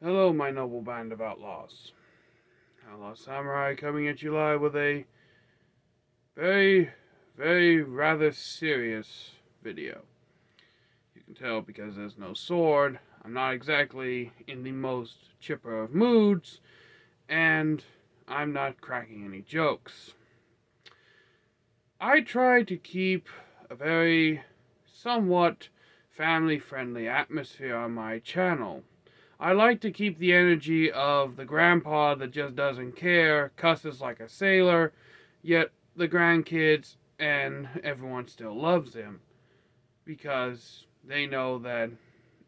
Hello, my noble band of outlaws. Outlaw Samurai coming at you live with a very, very rather serious video. You can tell because there's no sword, I'm not exactly in the most chipper of moods, and I'm not cracking any jokes. I try to keep a very somewhat family-friendly atmosphere on my channel. I like to keep the energy of the grandpa that just doesn't care, cusses like a sailor, yet the grandkids and everyone still loves him. Because they know that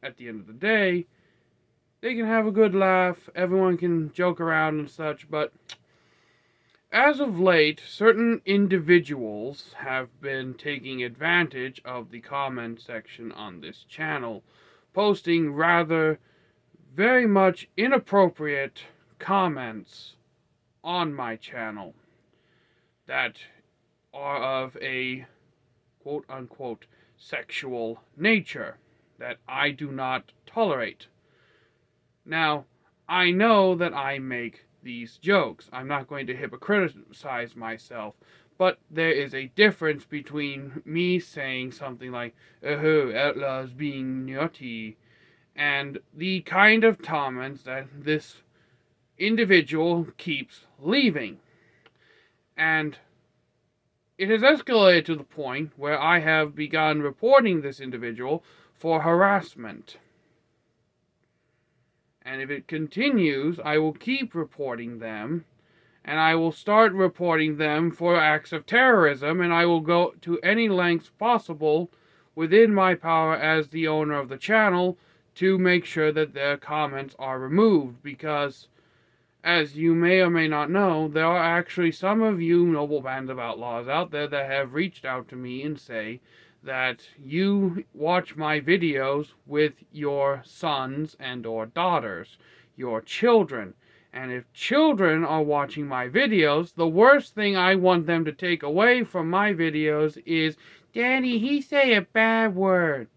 at the end of the day, they can have a good laugh, everyone can joke around and such, but as of late, certain individuals have been taking advantage of the comment section on this channel, posting rather very much inappropriate comments on my channel that are of a quote-unquote sexual nature that I do not tolerate. Now, I know that I make these jokes. I'm not going to hypocritize myself, but there is a difference between me saying something like, "Oh, outlaws being naughty," and the kind of comments that this individual keeps leaving. And it has escalated to the point where I have begun reporting this individual for harassment. And if it continues, I will keep reporting them, and I will start reporting them for acts of terrorism, and I will go to any lengths possible within my power as the owner of the channel to make sure that their comments are removed, because, as you may or may not know, there are actually some of you noble band of outlaws out there that have reached out to me and say that you watch my videos with your sons and or daughters, your children. And if children are watching my videos, the worst thing I want them to take away from my videos is, "Daddy, he say a bad word."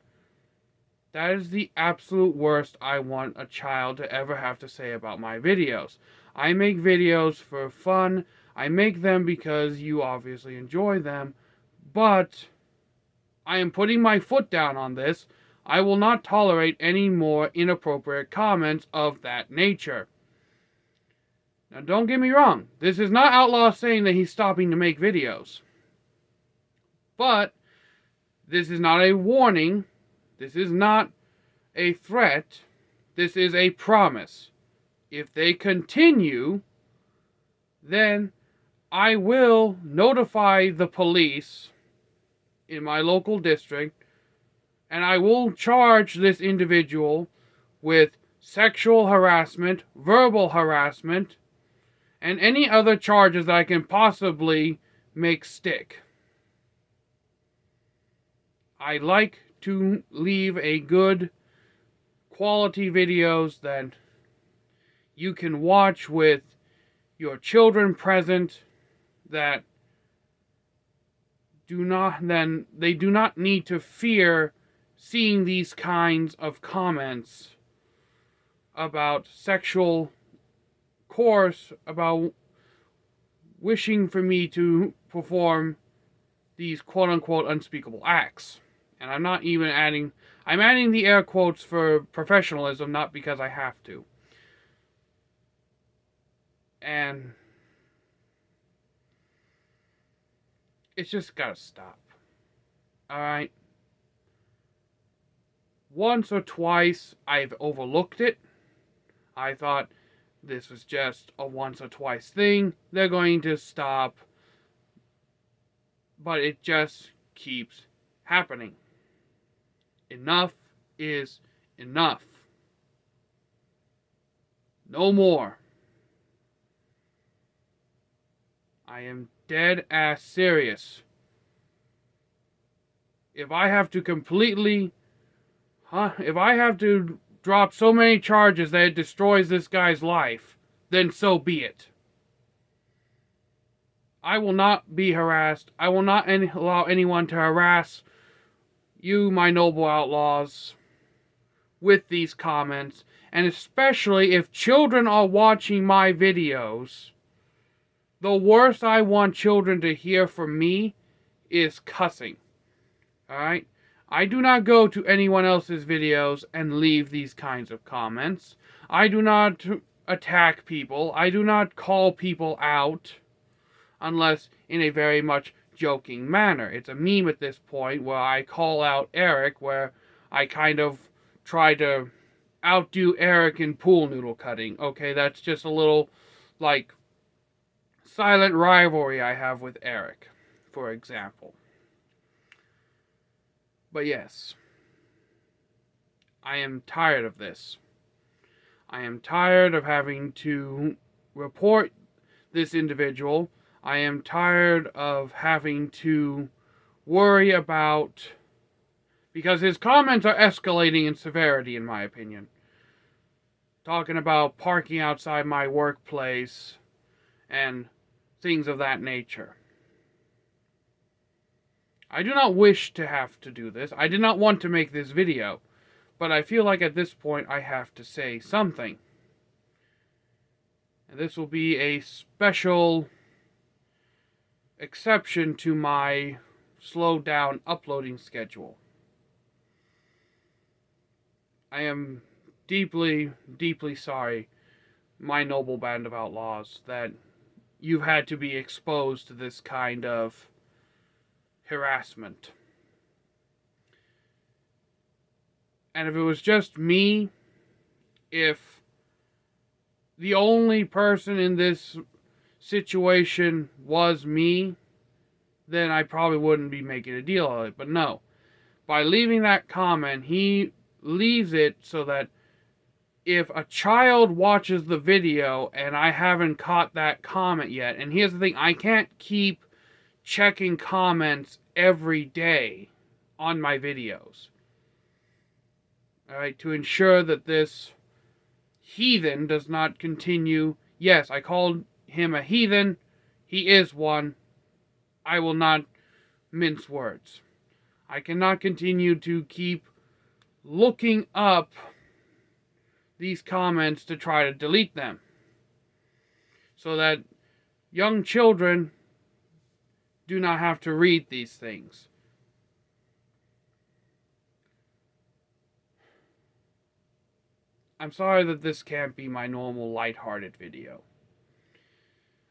That is the absolute worst I want a child to ever have to say about my videos. I make videos for fun. I make them because you obviously enjoy them. But I am putting my foot down on this. I will not tolerate any more inappropriate comments of that nature. Now, don't get me wrong. This is not Outlaw saying that he's stopping to make videos. But this is not a warning. This is not a threat. This is a promise. If they continue, then I will notify the police in my local district, and I will charge this individual with sexual harassment, verbal harassment, and any other charges that I can possibly make stick. I like to leave a good quality videos that you can watch with your children present, that they do not need to fear seeing these kinds of comments about sexual course, about wishing for me to perform these quote-unquote unspeakable acts. And I'm adding the air quotes for professionalism, not because I have to. And it's just gotta stop. Alright? Once or twice, I've overlooked it. I thought this was just a once or twice thing. They're going to stop. But it just keeps happening. Enough is enough. No more. I am dead ass serious. If I have to if I have to drop so many charges that it destroys this guy's life, then so be it. I will not be harassed. I will not allow anyone to harass you, my noble outlaws, with these comments, and especially if children are watching my videos, the worst I want children to hear from me is cussing. Alright? I do not go to anyone else's videos and leave these kinds of comments. I do not attack people. I do not call people out unless in a very much joking manner. It's a meme at this point where I call out Eric, where I kind of try to outdo Eric in pool noodle cutting. Okay, that's just a little, like, silent rivalry I have with Eric, for example. But yes, I am tired of this. I am tired of having to report this individual. I am tired of having to worry about, because his comments are escalating in severity, in my opinion. Talking about parking outside my workplace and things of that nature. I do not wish to have to do this. I did not want to make this video, but I feel like at this point I have to say something. And this will be a special exception to my slowed down uploading schedule. I am deeply, deeply sorry, my noble band of outlaws, that you've had to be exposed to this kind of harassment. And if it was just me, if the only person in this situation was me, then I probably wouldn't be making a deal of it. But no, by leaving that comment, he leaves it so that if a child watches the video and I haven't caught that comment yet, and here's the thing, I can't keep checking comments every day on my videos. Alright, to ensure that this heathen does not continue. Yes, I called him a heathen. He is one. I will not mince words. I cannot continue to keep looking up these comments to try to delete them, so that young children do not have to read these things. I'm sorry that this can't be my normal lighthearted video.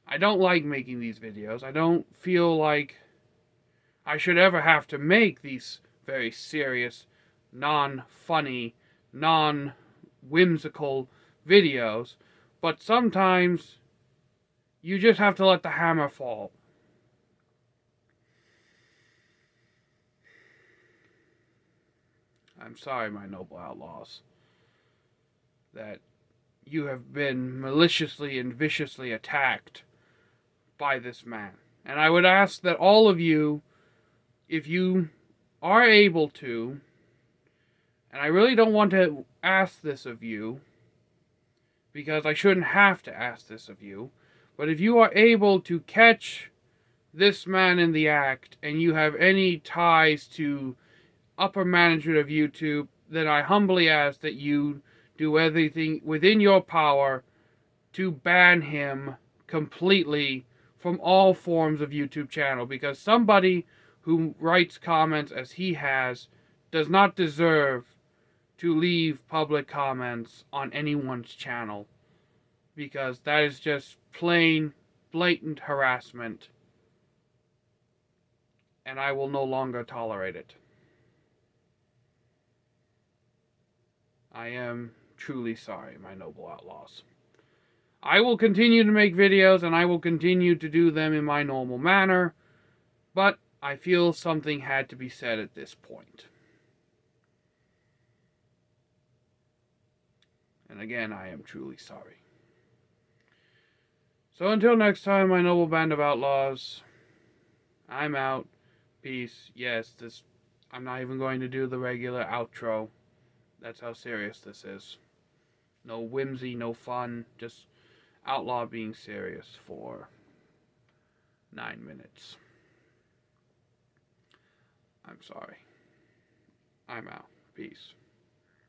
I don't like making these videos. I don't feel like I should ever have to make these very serious, non-funny, non-whimsical videos. But sometimes you just have to let the hammer fall. I'm sorry, my noble outlaws, that you have been maliciously and viciously attacked by this man. And I would ask that all of you, if you are able to, and I really don't want to ask this of you, because I shouldn't have to ask this of you, but if you are able to catch this man in the act, and you have any ties to upper management of YouTube, then I humbly ask that you do everything within your power to ban him completely from all forms of YouTube channel, because somebody who writes comments as he has does not deserve to leave public comments on anyone's channel, because that is just plain, blatant harassment, and I will no longer tolerate it. I am truly sorry, my noble outlaws. I will continue to make videos, and I will continue to do them in my normal manner, but I feel something had to be said at this point. And again, I am truly sorry. So until next time, my noble band of outlaws, I'm out. Peace. Yes, I'm not even going to do the regular outro. That's how serious this is. No whimsy, no fun, just outlaw being serious for 9 minutes. I'm sorry. I'm out. Peace.